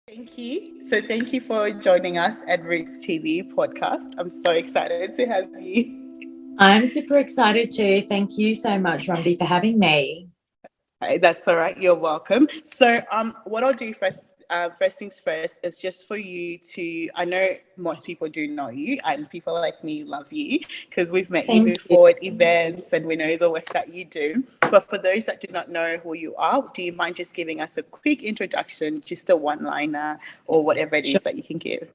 Thank you. So thank you for joining us at Roots TV podcast. I'm so excited to have you. I'm super excited too. Thank you so much, Rumby, for having me. Right, that's all right. You're welcome. So what I'll do first things first is just for you to, I know most people do know you and people like me love you because we've met you Thank you. before at events and we know the work that you do. But for those that do not know who you are, do you mind just giving us a quick introduction, just a one-liner or whatever it Sure. is that you can give?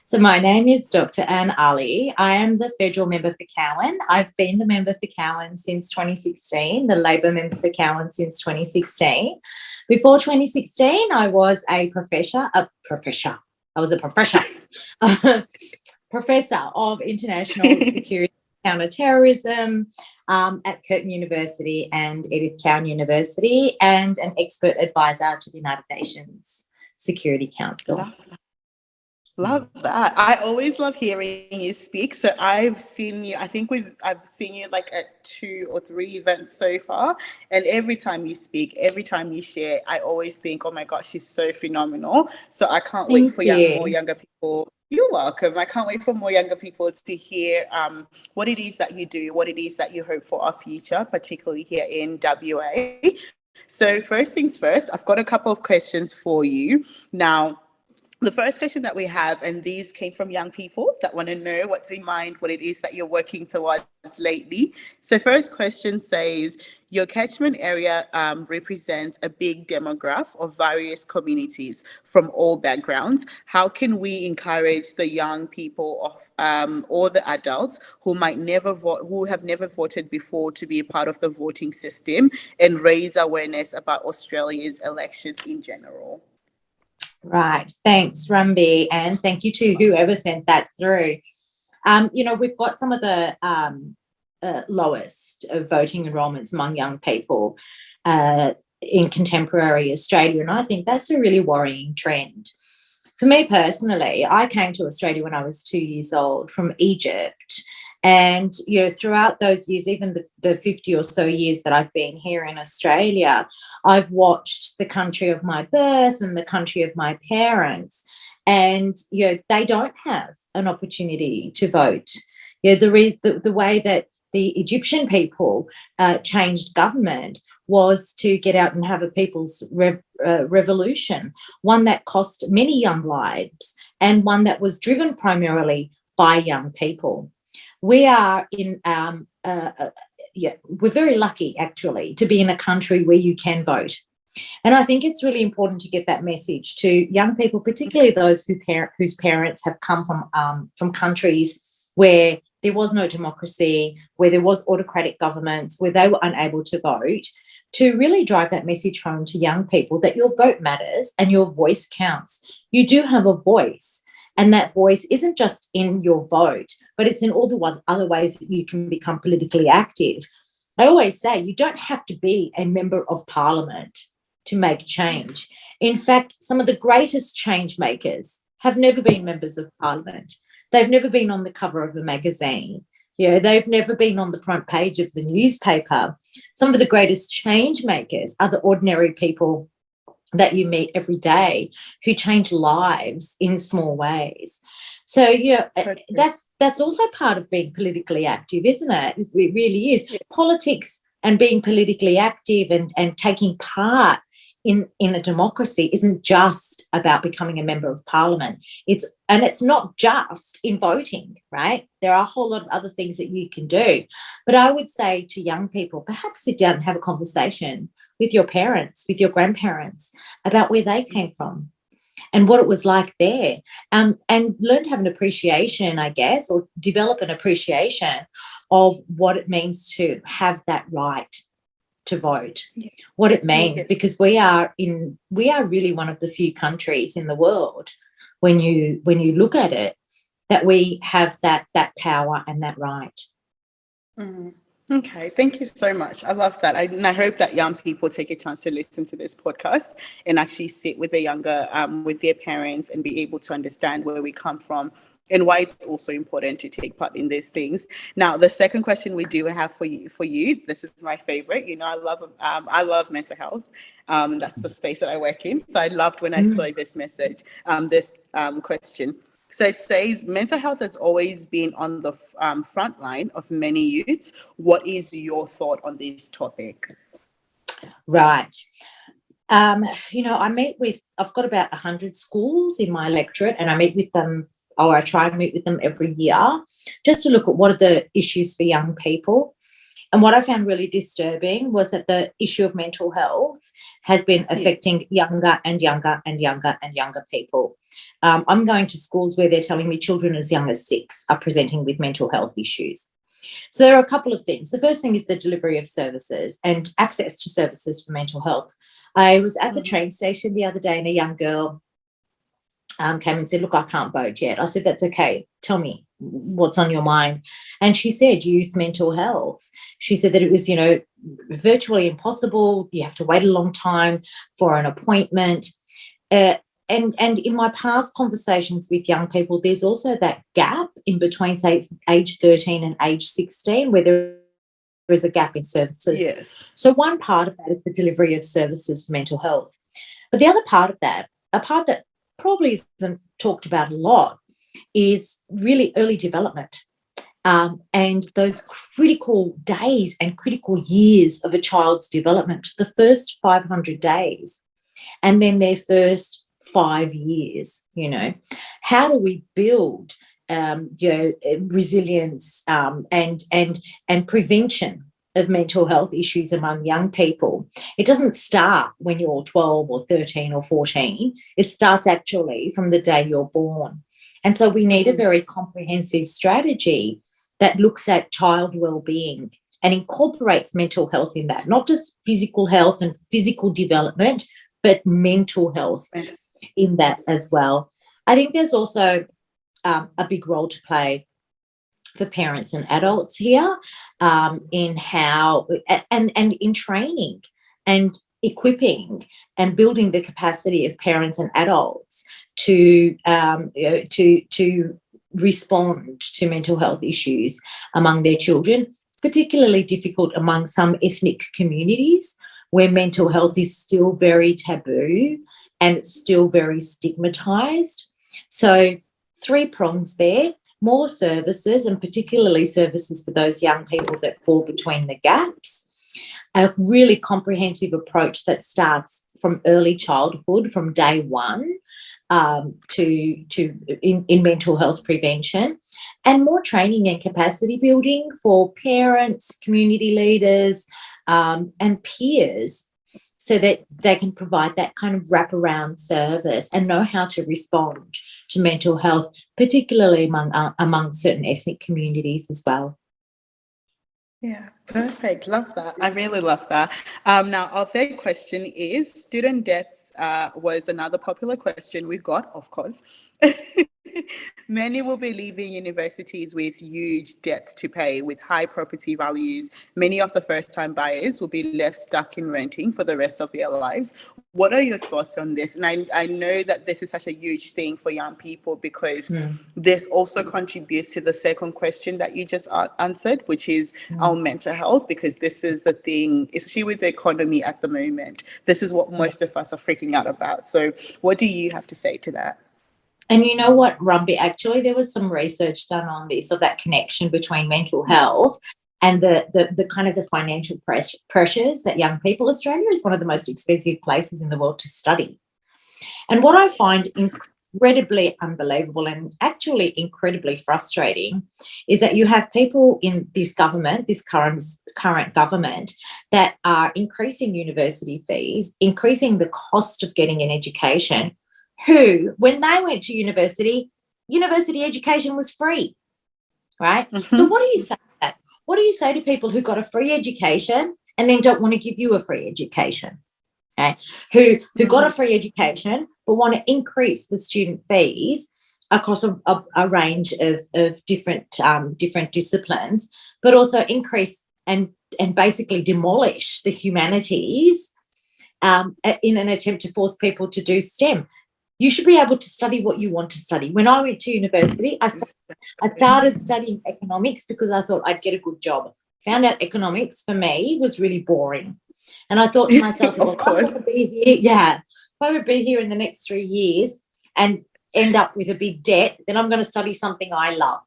So my name is Dr. Anne Aly. I am the federal member for Cowan. I've been the member for Cowan since 2016, the Labor member for Cowan since 2016. Before 2016, I was a professor, professor of international security counterterrorism at Curtin University and Edith Cowan University, and an expert advisor to the United Nations Security Council. Love that. I always love hearing you speak. So I've seen you, I've seen you like at 2 or 3 events so far. And every time you speak, every time you share, I always think, oh my gosh, she's so phenomenal. So I can't wait Thank for more you. younger people. You're welcome. I can't wait for more younger people to hear what it is that you do, what it is that you hope for our future, particularly here in WA. So first things first, I've got a couple of questions for you. Now, the first question that we have, and these came from young people that want to know what's in mind, what it is that you're working towards lately. So, first question says, your catchment area represents a big demographic of various communities from all backgrounds. How can we encourage the young people of or the adults who might never vote, who have never voted before, to be a part of the voting system and raise awareness about Australia's elections in general? Right. Thanks, Rumby. And thank you to whoever sent that through. We've got some of the lowest voting enrolments among young people in contemporary Australia. And I think that's a really worrying trend. For me personally, I came to Australia when I was 2 years old from Egypt. And, throughout those years, even the 50 or so years that I've been here in Australia, I've watched the country of my birth and the country of my parents. And, they don't have an opportunity to vote. The way that the Egyptian people changed government was to get out and have a people's revolution, one that cost many young lives and one that was driven primarily by young people. We are we're very lucky actually to be in a country where you can vote. And I think it's really important to get that message to young people, particularly those whose parents have come from countries where there was no democracy, where there was autocratic governments, where they were unable to vote, to really drive that message home to young people that your vote matters and your voice counts. You do have a voice. And that voice isn't just in your vote, but it's in all the other ways that you can become politically active. I always say you don't have to be a member of parliament to make change. In fact, some of the greatest change makers have never been members of parliament. They've never been on the cover of a magazine. They've never been on the front page of the newspaper. Some of the greatest change makers are the ordinary people that you meet every day who change lives in small ways. So that's also part of being politically active, isn't it? It really is. Yeah. Politics and being politically active and taking part in a democracy isn't just about becoming a member of parliament. It's not just in voting, right? There are a whole lot of other things that you can do. But I would say to young people, perhaps sit down and have a conversation with your parents, with your grandparents, about where they came from and what it was like there, and learn to have an appreciation, I guess, or develop an appreciation of what it means to have that right to vote, what it means, because we are really one of the few countries in the world, when you look at it, that we have that power and that right. Mm-hmm. Okay, thank you so much. I love that. And I hope that young people take a chance to listen to this podcast and actually sit with the younger, with their parents and be able to understand where we come from and why it's also important to take part in these things. Now, the second question we do have for you, this is my favorite. You know, I love mental health. That's the space that I work in. So I loved when I saw this message, this question. So it says, mental health has always been on the front line of many youths. What is your thought on this topic? Right. You know, I've got about 100 schools in my electorate, and I meet with them, or I try and meet with them every year, just to look at what are the issues for young people. And what I found really disturbing was that the issue of mental health has been affecting younger and younger and younger and younger people. I'm going to schools where they're telling me children as young as 6 are presenting with mental health issues. So there are a couple of things. The first thing is the delivery of services and access to services for mental health. I was at the train station the other day, and a young girl came and said, look, I can't vote yet. I said, that's okay. Tell me what's on your mind. And she said youth mental health. She said that it was, you know, virtually impossible. You have to wait a long time for an appointment. And in my past conversations with young people, there's also that gap in between, say, age 13 and age 16, where there is a gap in services. Yes. So one part of that is the delivery of services for mental health. But the other part of that, a part that probably isn't talked about a lot, is really early development, and those critical days and critical years of a child's development, the first 500 days, and then their first 5 years. You know, how do we build resilience and prevention of mental health issues among young people? It doesn't start when you're 12 or 13 or 14. It starts actually from the day you're born. And so we need a very comprehensive strategy that looks at child wellbeing and incorporates mental health in that, not just physical health and physical development, but mental health in that as well. I think there's also a big role to play for parents and adults here, in how and in training and equipping and building the capacity of parents and adults to respond to mental health issues among their children. It's particularly difficult among some ethnic communities where mental health is still very taboo and it's still very stigmatised. So 3 prongs there. More services, and particularly services for those young people that fall between the gaps. A really comprehensive approach that starts from early childhood, from day one, in mental health prevention, and more training and capacity building for parents, community leaders, and peers, so that they can provide that kind of wraparound service and know how to respond to mental health, particularly among certain ethnic communities as well. Yeah, perfect. Love that. I really love that. Now, our third question is, student debts was another popular question we got, of course. Many will be leaving universities with huge debts to pay, with high property values. Many of the first-time buyers will be left stuck in renting for the rest of their lives. What are your thoughts on this? And I know that this is such a huge thing for young people, because this also contributes to the second question that you just answered, which is our mental health, because this is the thing, especially with the economy at the moment. This is what most of us are freaking out about. So what do you have to say to that? And you know what, Rumby, actually there was some research done on this, of that connection between mental health and the kind of the financial pressures that young people. Australia is one of the most expensive places in the world to study. And what I find incredibly unbelievable and actually incredibly frustrating is that you have people in this government, this current government, that are increasing university fees, increasing the cost of getting an education, who, when they went to university education was free, right? So what do you say to that? What do you say to people who got a free education and then don't want to give you a free education? Okay? Who got a free education but want to increase the student fees across a range of different disciplines, but also increase and basically demolish the humanities in an attempt to force people to do STEM. You should be able to study what you want to study. When I went to university, I started studying economics because I thought I'd get a good job. Found out economics for me was really boring. And I thought to myself, of course. I'm going to be here, if I would be here in the next 3 years and end up with a big debt, then I'm going to study something I love.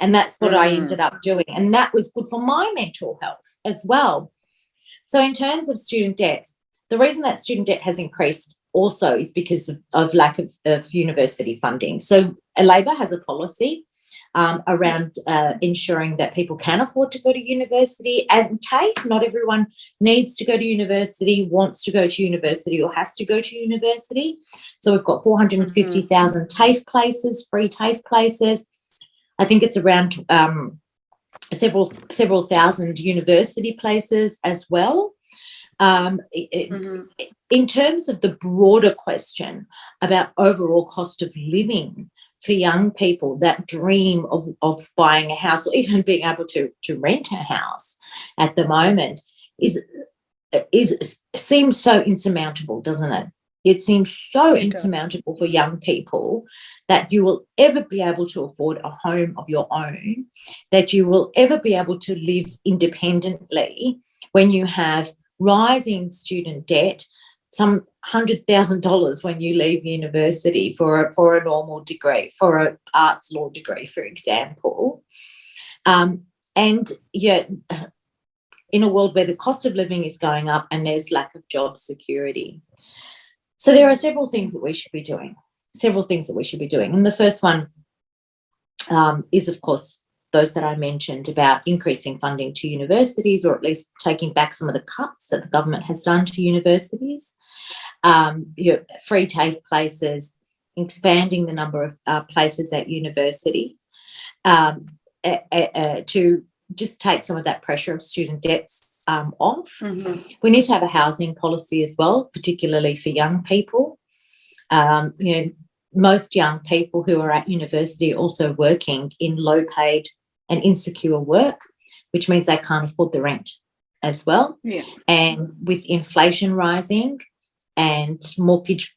And that's what I ended up doing. And that was good for my mental health as well. So in terms of student debts, the reason that student debt has increased also is because of lack of university funding. So Labor has a policy around ensuring that people can afford to go to university. And TAFE, not everyone needs to go to university, wants to go to university or has to go to university. So we've got 450,000 TAFE places, free TAFE places. I think it's around several thousand university places as well. In terms of the broader question about overall cost of living for young people that dream of buying a house or even being able to rent a house at the moment seems so insurmountable, doesn't it? It seems so insurmountable for young people that you will ever be able to afford a home of your own, that you will ever be able to live independently when you have rising student debt, some $100,000 when you leave university for a normal degree, for an arts law degree, for example. And yet, in a world where the cost of living is going up and there's lack of job security. So there are several things that we should be doing, And the first one is, of course, those that I mentioned about increasing funding to universities, or at least taking back some of the cuts that the government has done to universities, free TAFE places, expanding the number of places at university to just take some of that pressure of student debts off. We need to have a housing policy as well, particularly for young people. Most young people who are at university are also working in low-paid and insecure work, which means they can't afford the rent as well. Yeah. And with inflation rising and mortgage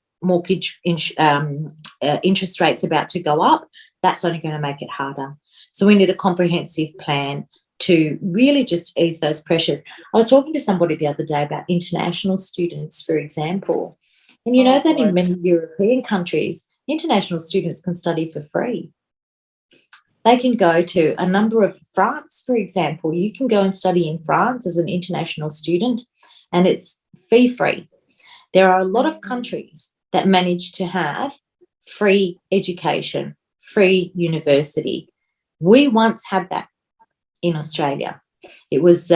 interest rates about to go up, that's only going to make it harder. So we need a comprehensive plan to really just ease those pressures. I was talking to somebody the other day about international students, for example, and you know that in many European countries, international students can study for free. They can go to a number of France, for example. You can go and study in France as an international student, and it's fee-free. There are a lot of countries that manage to have free education, free university. We once had that in Australia. It was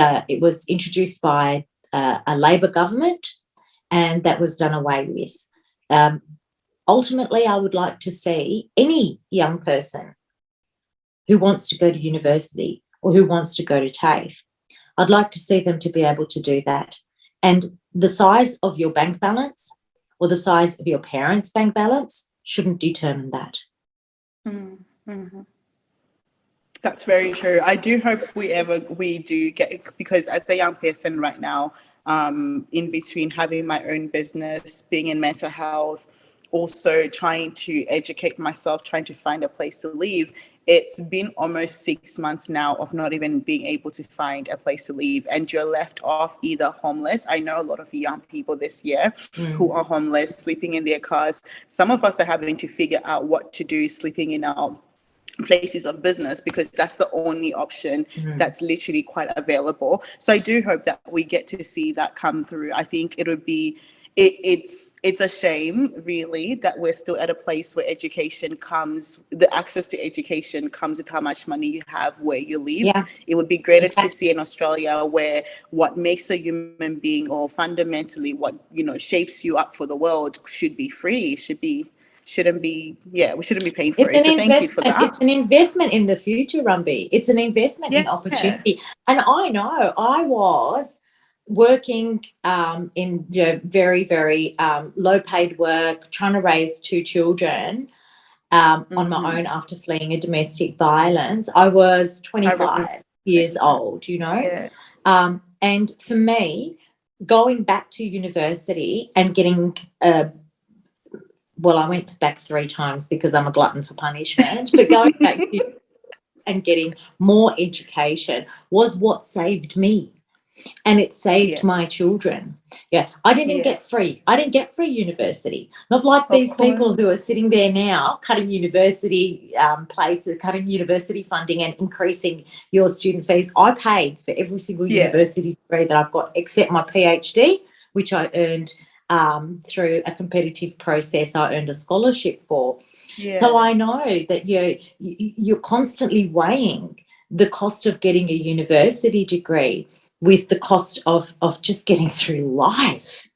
introduced by a Labor government, and that was done away with. Ultimately, I would like to see any young person who wants to go to university or who wants to go to TAFE, I'd like to see them to be able to do that. And the size of your bank balance or the size of your parents' bank balance shouldn't determine that. That's very true. I do hope we do get, because as a young person right now, in between having my own business, being in mental health, also trying to educate myself, trying to find a place to live, it's been almost 6 months now of not even being able to find a place to live, and you're left off either homeless. I know a lot of young people this year who are homeless, sleeping in their cars. Some of us are having to figure out what to do, sleeping in our places of business, because that's the only option that's literally quite available. So I do hope that we get to see that come through. I think it would be it's a shame, really, that we're still at a place where the access to education comes with how much money you have where you live. Yeah. It would be greater to see in Australia where what makes a human being, or fundamentally what shapes you up for the world, should be free, we shouldn't be paying for it. So thank you for that. It's an investment in the future, Rumby. It's an investment in opportunity. And I know I was working in very, very low paid work, trying to raise 2 children on my own after fleeing a domestic violence. I was 25 years old, Yeah. And for me, going back to university and getting well, I went back 3 times because I'm a glutton for punishment, but going back to and getting more education was what saved me. And it saved my children. Yeah, I didn't get free. I didn't get free university. Not like these people who are sitting there now cutting university places, cutting university funding and increasing your student fees. I paid for every single university degree that I've got except my PhD, which I earned through a competitive process. I earned a scholarship for. So I know that you're constantly weighing the cost of getting a university degree with the cost of just getting through life,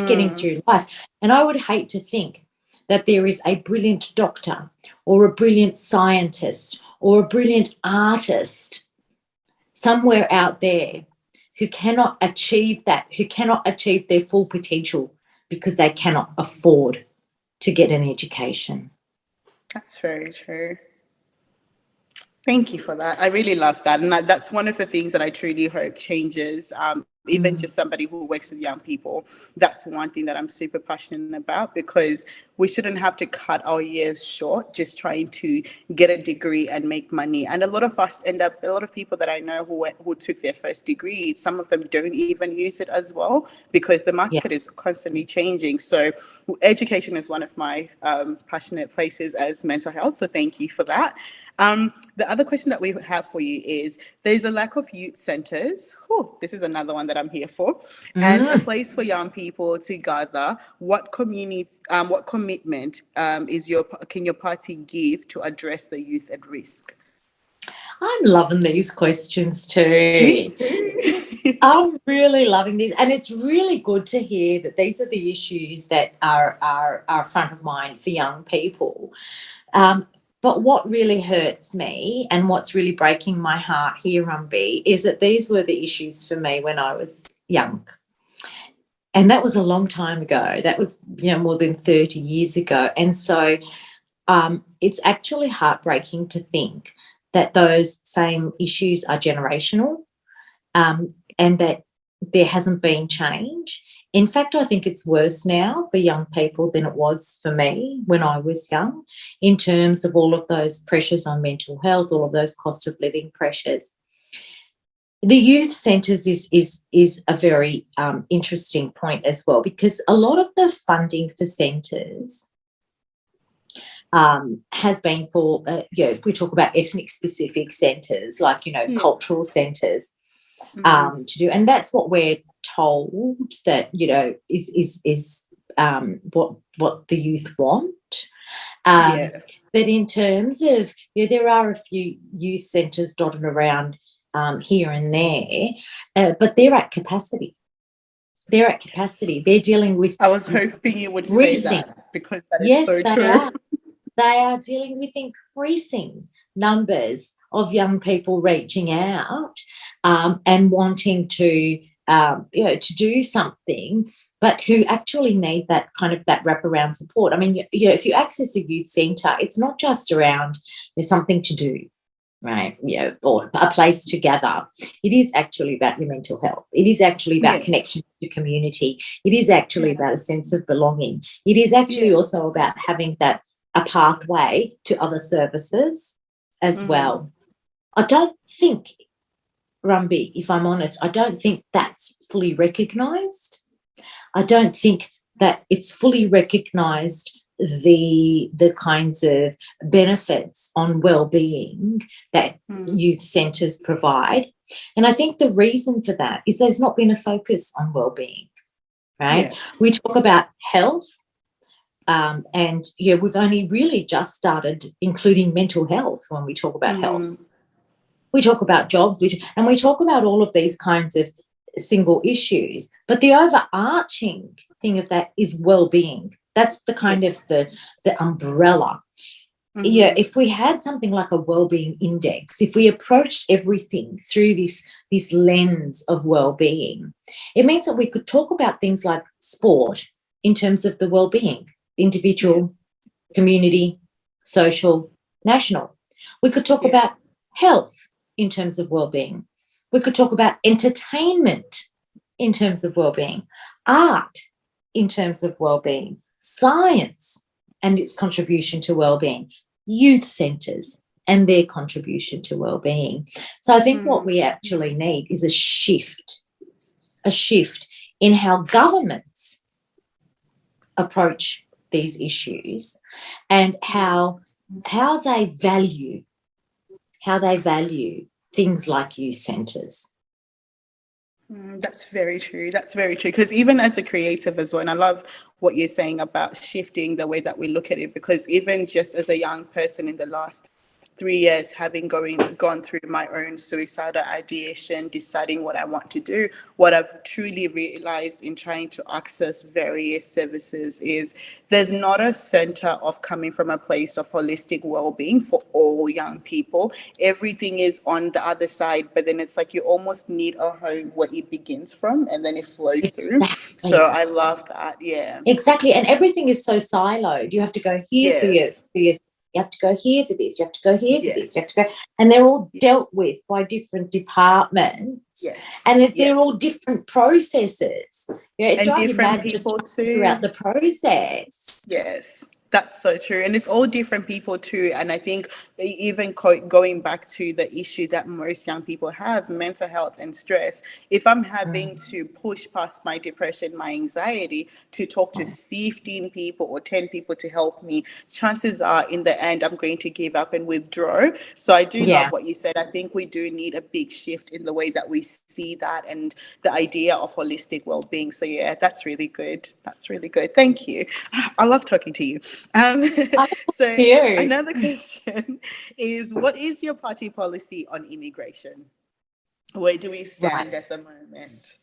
getting through life. And I would hate to think that there is a brilliant doctor or a brilliant scientist or a brilliant artist somewhere out there who cannot achieve that, who cannot achieve their full potential because they cannot afford to get an education. That's very true. Thank you for that. I really love that. And that's one of the things that I truly hope changes. Even just somebody who works with young people, that's one thing that I'm super passionate about, because we shouldn't have to cut our years short just trying to get a degree and make money. And a lot of us a lot of people that I know who took their first degree, some of them don't even use it as well because the market is constantly changing. So education is one of my passionate places as mental health. So thank you for that. The other question that we have for you is, there's a lack of youth centres. This is another one that I'm here for. And a place for young people to gather. What commitment can your party give to address the youth at risk? I'm loving these questions too. Me too. I'm really loving these, and it's really good to hear that these are the issues that are front of mind for young people. But what really hurts me and what's really breaking my heart here, Rumby, is that these were the issues for me when I was young. And that was a long time ago. That was, more than 30 years ago. And so it's actually heartbreaking to think that those same issues are generational, and that there hasn't been change. In fact, I think it's worse now for young people than it was for me when I was young, in terms of all of those pressures on mental health, all of those cost of living pressures. The youth centres is a very interesting point as well, because a lot of the funding for centres has been for, if we talk about ethnic specific centres, like, cultural centres, to do. And that's what we're told that, is what the youth want. But in terms of, there are a few youth centres dotted around here and there, but they're at capacity. They're at capacity. They're dealing with... I was hoping you would say that, because that is so true. They are dealing with increasing numbers of young people reaching out and wanting to do something, but who actually need that kind of that wraparound support. I mean, if you access a youth centre, it's not just around something to do, right? Or a place to gather. It is actually about your mental health. It is actually about connection to community. It is actually about a sense of belonging. It is actually also about having a pathway to other services as well. I don't think, Rumby, if I'm honest, I don't think that's fully recognised. I don't think that it's fully recognised the kinds of benefits on wellbeing that youth centres provide. And I think the reason for that is there's not been a focus on wellbeing, right? We talk about health, and we've only really just started including mental health when we talk about health. We talk about jobs, and we talk about all of these kinds of single issues, but the overarching thing of that is well-being. That's the kind of the umbrella. If we had something like a well-being index, if we approached everything through this lens of well-being, it means that we could talk about things like sport in terms of the well-being, individual, community, social, national. We could talk about health in terms of well-being. We could talk about entertainment in terms of well-being, art in terms of well-being, science and its contribution to wellbeing, youth centres and their contribution to wellbeing. So I think what we actually need is a shift in how governments approach these issues and how they value things like youth centres. That's very true. That's very true. Because even as a creative as well, and I love what you're saying about shifting the way that we look at it, because even just as a young person in the last 3 years, having gone through my own suicidal ideation, deciding what I want to do, what I've truly realized in trying to access various services is there's not a center of coming from a place of holistic well-being for all young people. Everything is on the other side, but then it's like you almost need a home where it begins from and then it flows through. So I love that. Yeah. Exactly. And everything is so siloed. You have to go here for your you have to go here for this, you have to go here for this, you have to go, and they're all dealt with by different departments. And that they're all different processes. It and different people too throughout the process. Yes, that's so true. And it's all different people too. And I think even going back to the issue that most young people have, mental health and stress, if I'm having to push past my depression, my anxiety to talk to 15 people or 10 people to help me, chances are in the end, I'm going to give up and withdraw. So I do love what you said. I think we do need a big shift in the way that we see that and the idea of holistic well-being. So yeah, that's really good. That's really good. Thank you. I love talking to you. So another question is, what is your party policy on immigration? Where do we stand at the moment?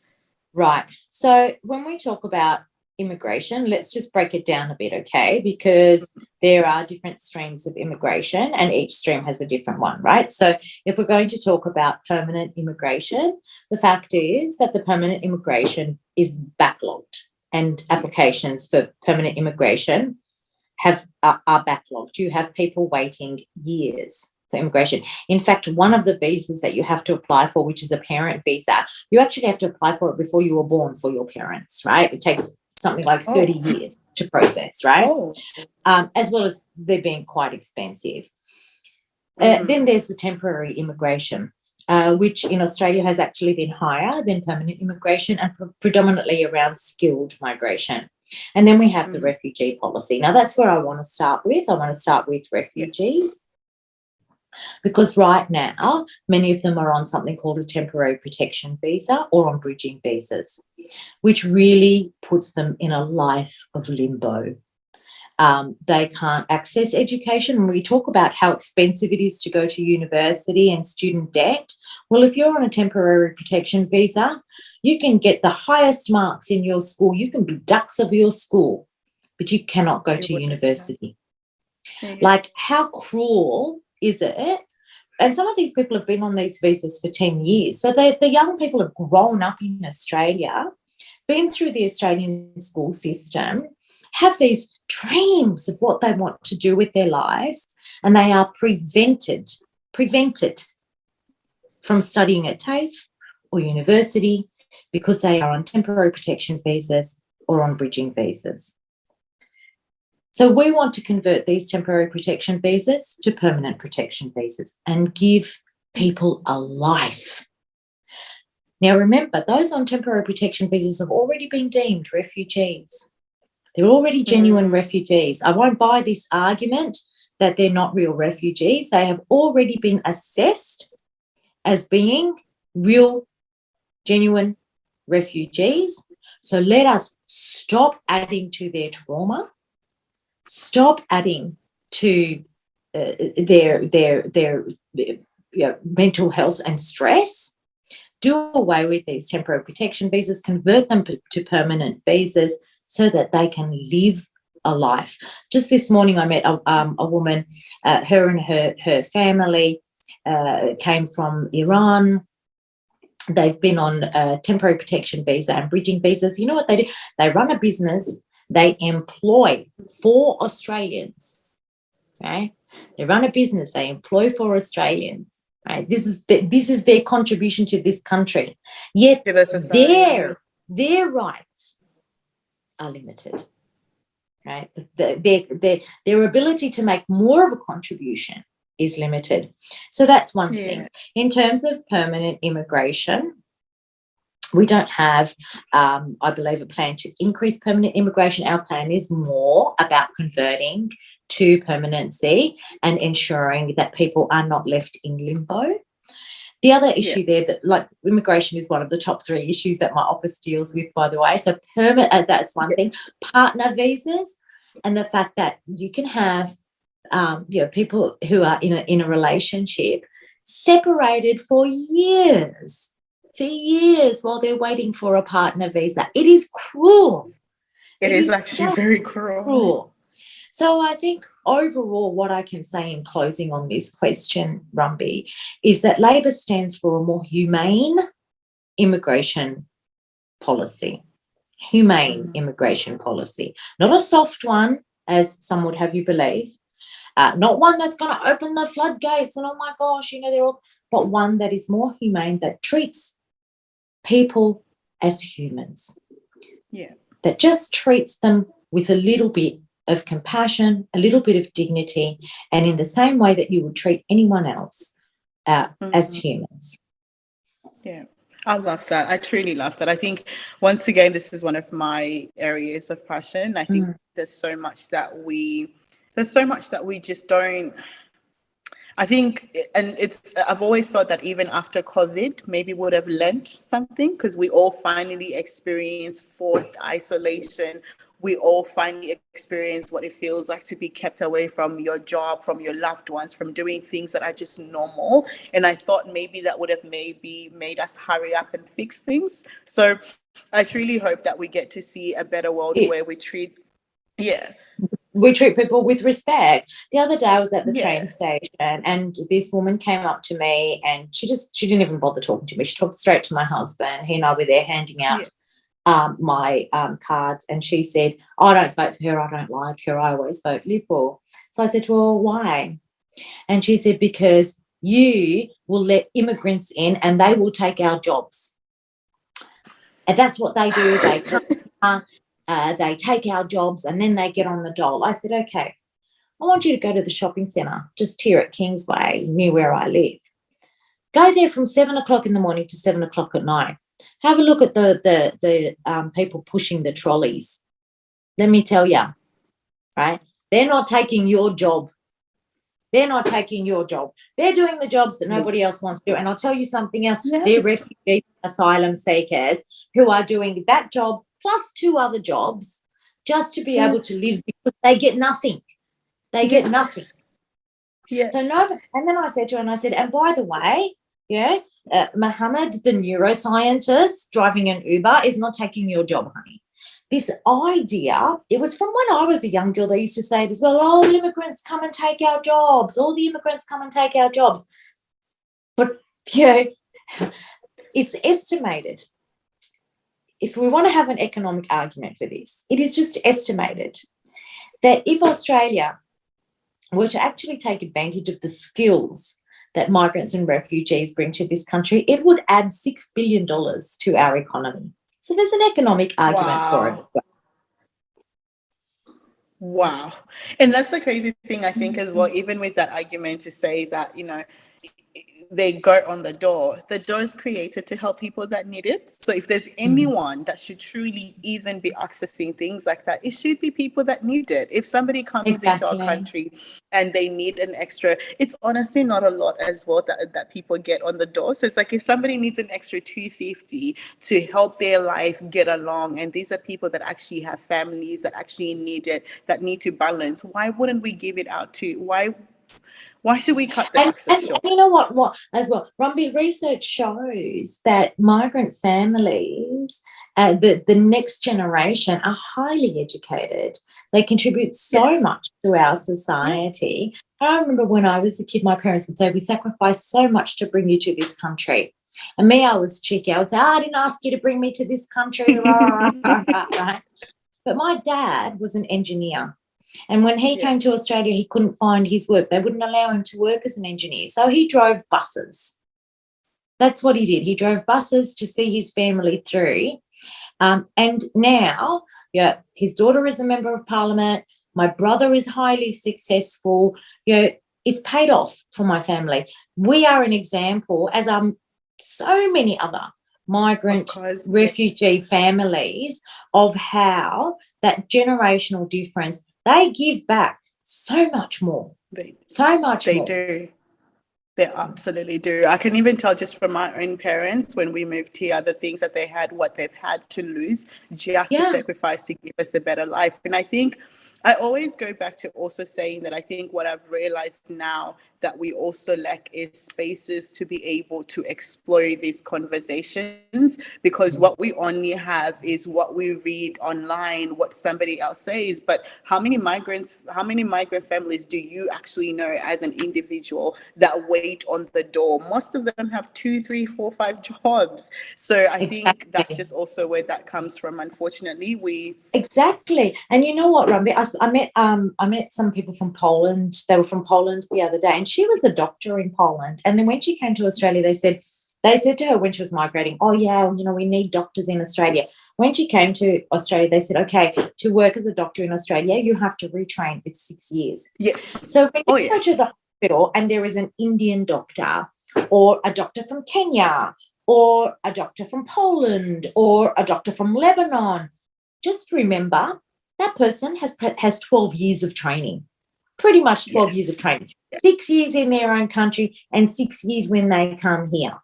Right. So when we talk about immigration, let's just break it down a bit, okay? Because there are different streams of immigration and each stream has a different one, right? So if we're going to talk about permanent immigration, the fact is that the permanent immigration is backlogged and applications for permanent immigration are backlogged. You have people waiting years for immigration. In fact, one of the visas that you have to apply for, which is a parent visa, you actually have to apply for it before you were born for your parents, right? It takes something like 30 years to process, right? As well as they're being quite expensive. Then there's the temporary immigration, which in Australia has actually been higher than permanent immigration and predominantly around skilled migration. And then we have the refugee policy. Now, that's where I want to start with. I want to start with refugees because right now, many of them are on something called a temporary protection visa or on bridging visas, which really puts them in a life of limbo. They can't access education. When we talk about how expensive it is to go to university and student debt, well, if you're on a temporary protection visa, you can get the highest marks in your school. You can be dux of your school, but you cannot go to university. Like, how cruel is it? And some of these people have been on these visas for 10 years. So the young people have grown up in Australia, been through the Australian school system, have these dreams of what they want to do with their lives, and they are prevented from studying at TAFE or university because they are on temporary protection visas or on bridging visas. So we want to convert these temporary protection visas to permanent protection visas and give people a life. Now, remember, those on temporary protection visas have already been deemed refugees. They're already genuine refugees. I won't buy this argument that they're not real refugees. They have already been assessed as being real, genuine refugees. So let us stop adding to their trauma, stop adding to their mental health and stress, do away with these temporary protection visas, convert them to permanent visas so that they can live a life. Just this morning I met a woman, her and her family came from Iran. They've been on a temporary protection visa and bridging visas. You know what they do? They run a business. They employ 4 Australians. Okay? They run a business. They employ 4 Australians. Right? This is their contribution to this country. Yet their rights are limited. right? Their ability to make more of a contribution is limited. So that's one thing. In terms of permanent immigration, we don't have, I believe, a plan to increase permanent immigration. Our plan is more about converting to permanency and ensuring that people are not left in limbo. The other issue there, that like immigration is one of the top 3 issues that my office deals with, by the way. So that's one thing. Partner visas, and the fact that you can have people who are in a relationship separated for years while they're waiting for a partner visa. It is cruel. It is actually very cruel. So I think overall what I can say in closing on this question, Rumby, is that Labor stands for a more humane immigration policy. Humane immigration policy. Not a soft one, as some would have you believe. Not one that's going to open the floodgates and, oh, my gosh, they're all... But one that is more humane, that treats people as humans. Yeah. That just treats them with a little bit of compassion, a little bit of dignity, and in the same way that you would treat anyone else as humans. Yeah, I love that. I truly love that. I think, once again, this is one of my areas of passion. I think there's so much that we just don't. I think, and I've always thought that even after COVID, maybe would have learnt something, because we all finally experienced forced isolation. We all finally experience what it feels like to be kept away from your job, from your loved ones, from doing things that are just normal. And I thought maybe that would have maybe made us hurry up and fix things. So I truly hope that we get to see a better world where we treat people with respect. The other day I was at the train station and this woman came up to me and she didn't even bother talking to me. She talked straight to my husband. He and I were there handing out my cards, and she said, I don't vote for her, I don't like her, I always vote Liberal. So I said, well, why? And she said, because you will let immigrants in and they will take our jobs. And that's what they do. They come, they take our jobs and then they get on the dole. I said, okay, I want you to go to the shopping centre just here at Kingsway, near where I live. Go there from 7 o'clock in the morning to 7 o'clock at night. Have a look at the people pushing the trolleys. Let me tell you, right? They're not taking your job. They're not taking your job. They're doing the jobs that nobody else wants to do. And I'll tell you something else. Yes. They're refugees, asylum seekers who are doing that job plus 2 other jobs just to be able to live, because they get nothing. They get nothing. Yes. So no, and then I said to her, and by the way, Mohammed, the neuroscientist driving an Uber, is not taking your job, honey. This idea, it was from when I was a young girl, they used to say it as well, all the immigrants come and take our jobs, all the immigrants come and take our jobs. But, it's estimated, if we want to have an economic argument for this, it is just estimated that if Australia were to actually take advantage of the skills that migrants and refugees bring to this country, it would add $6 billion to our economy. So there's an economic argument for it as well. Wow. And that's the crazy thing, I think, as well, even with that argument to say that, they go on the door is created to help people that need it. So if there's anyone that should truly even be accessing things like that, it should be people that need it. If somebody comes into our country and they need an extra, it's honestly not a lot as well that people get on the door. So it's like if somebody needs an extra $250 to help their life get along, and these are people that actually have families that actually need it, that need to balance, why wouldn't we give it out to? Why should we cut the access short? And you know what as well, Rumby, research shows that migrant families, the next generation, are highly educated. They contribute so much to our society. I remember when I was a kid, my parents would say, we sacrificed so much to bring you to this country. And me, I was cheeky. I would say, I didn't ask you to bring me to this country. Right? But my dad was an engineer. And when he came to Australia, he couldn't find his work. They wouldn't allow him to work as an engineer. So he drove buses. That's what he did. He drove buses to see his family through. And now, Yeah, his daughter is a member of parliament. My brother is highly successful. It's paid off for my family. We are an example, as are so many other migrant refugee families, of how that generational difference, they give back so much more. They do. They absolutely do. I can even tell just from my own parents, when we moved here, the things that they had, what they've had to lose just to sacrifice to give us a better life. And I think I always go back to also saying that I think what I've realized now that we also lack is spaces to be able to explore these conversations, because what we only have is what we read online, what somebody else says. But how many migrant families do you actually know as an individual that wait on the door? Most of them have 2, 3, 4, 5 jobs. So I think that's just also where that comes from. Unfortunately, Exactly. And you know what, Rambi? I met some people from Poland. They were from Poland the other day, and she was a doctor in Poland. And then when she came to Australia, they said to her when she was migrating, oh, yeah, we need doctors in Australia. When she came to Australia, they said, okay, to work as a doctor in Australia, you have to retrain. It's 6 years. Yes. So when you go to the hospital and there is an Indian doctor or a doctor from Kenya or a doctor from Poland or a doctor from Lebanon, just remember that person has 12 years of training, pretty much 12 years of training, 6 years in their own country and 6 years when they come here.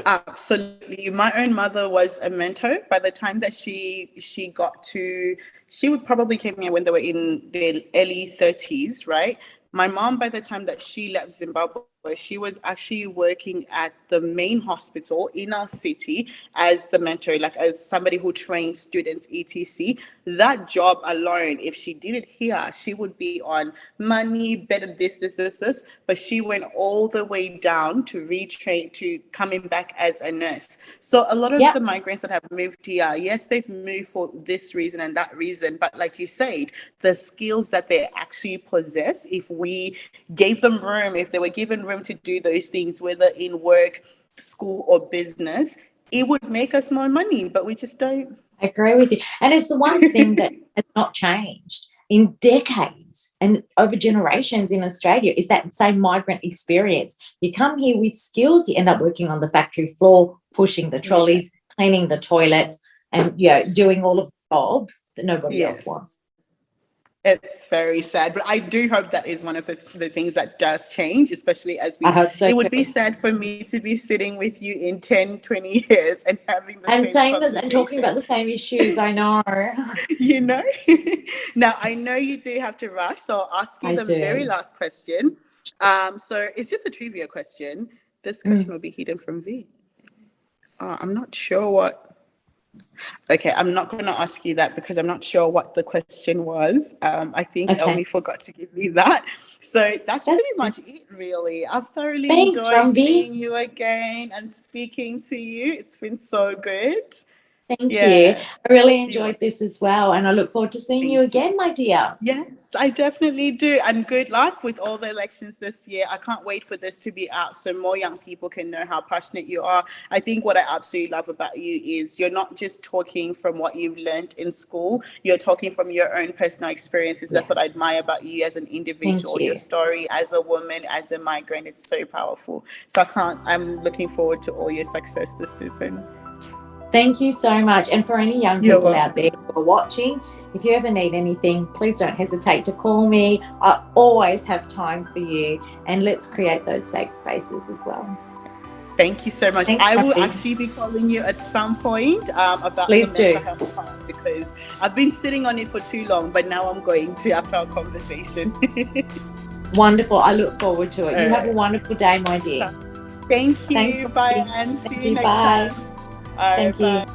Absolutely. My own mother was a mentor. By the time that she would probably came here when they were in their early 30s, right? My mom, by the time that she left Zimbabwe, she was actually working at the main hospital in our city as the mentor, like as somebody who trained students, etc. That job alone, if she did it here, she would be on money, better this. But she went all the way down to retrain, to coming back as a nurse. So a lot of the migrants that have moved here, yes, they've moved for this reason and that reason. But like you said, the skills that they actually possess, if we gave them room, if they were given room to do those things, whether in work, school, or business, it would make us more money, but we just don't. I agree with you. And it's the one thing that has not changed in decades and over generations in Australia is that same migrant experience. You come here with skills, you end up working on the factory floor, pushing the trolleys, cleaning the toilets, and doing all of the jobs that nobody else wants. It's very sad, but I do hope that is one of the things that does change, especially as we, I hope so. It would be sad for me to be sitting with you in 10, 20 years and having the and same saying this and talking about the same issues. I know. Now, I know you do have to rush, so I'll ask you very last question. So it's just a trivia question. This question will be hidden from V. I'm not sure what. Okay, I'm not going to ask you that because I'm not sure what the question was. I think Elmi forgot to give me that. So that's pretty much it, really. I've thoroughly enjoyed seeing you again and speaking to you. It's been so good. Thank you. I really enjoyed this as well, and I look forward to seeing you again, my dear. Yes, I definitely do. And good luck with all the elections this year. I can't wait for this to be out so more young people can know how passionate you are. I think what I absolutely love about you is you're not just talking from what you've learned in school, you're talking from your own personal experiences. That's what I admire about you as an individual. Your story as a woman, as a migrant, it's so powerful. So I'm looking forward to all your success this season. Thank you so much. And for any young people out there who are watching, if you ever need anything, please don't hesitate to call me. I always have time for you. And let's create those safe spaces as well. Thank you so much. Thanks, I will actually be calling you at some point about the mental health part, because I've been sitting on it for too long, but now I'm going to after our conversation. Wonderful. I look forward to it. You have a wonderful day, my dear. Thank you. Bye, Anne. See you next time. Thank you.